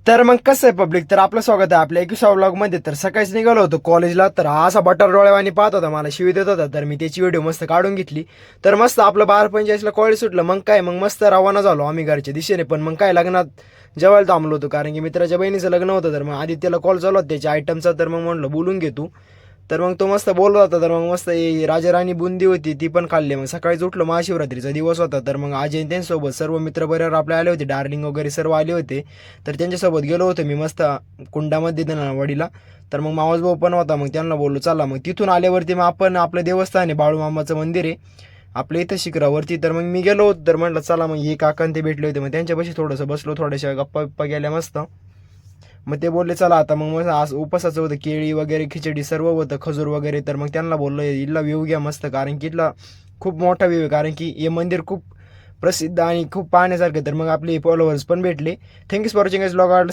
तर मग कसं आहे पब्लिक, तर आपलं स्वागत आहे आपल्या 21व्या व्लॉगमध्ये. तर सकाळीच निघालो होतो कॉलेजला, तर हा असा बटार डोळ्यावानी पाहत होता, मला शिवी देत होता. तर मी त्याची व्हिडिओ मस्त काढून घेतली. तर मस्त आपलं 12:45ला कॉलेज सुटलं. मग काय, मग मस्त रवाना झालो आम्ही घरच्या दिशेने. पण मग काय, लग्नात जेवायला थांबलो होतो, कारण की मित्राच्या बहिणीचं लग्न होतं. तर मग आदित्यला कॉल चालू होता त्याच्या आयटमचा. तर मग म्हणलं बोलून घे तू. तर मग तो मस्त बोलत होता. तर मग मस्त राजा राणी बुंदी होती ती पण खाल्ली. मग सकाळीच उठलो, महाशिवरात्रीचा दिवस होता. तर मग अजय त्यांच्यासोबत सर्व मित्र बरोबर आपले आले होते, डार्लिंग वगैरे सर्व आले होते. तर त्यांच्यासोबत गेलो होतो मी मस्त कुंडामध्ये वडीला. तर मग मावस भाऊ पण होता, मग त्यांना बोललो चला. मग तिथून आल्यावरती मग आपण आपलं देवस्थान आहे, बाळूमामाचं मंदिर आहे आपल्या इथं शिखरावरती. तर मग मी गेलो होतो. तर म्हटलं चला, मग हे काकान ते भेटले होते, मग त्यांच्यापाशी थोडंसं बसलो, थोड्याशा गप्पा गप्पा गेल्या मस्त. मग ते बोलले चला आता. मग मग आज उपासाचं होतं, केळी वगैरे खिचडी सर्व होतं, खजूर वगैरे. तर मग त्यांना बोललो इथला व्ह्यू घ्या मस्त, कारण की इथला खूप मोठा व्ह्यू आहे, कारण की हे मंदिर खूप प्रसिद्ध आणि खूप पाहण्यासारखं. तर मग आपले फॉलोअर्स पण भेटले. थँक्यूज फॉर वॉचिंग. ब्लॉग आवडला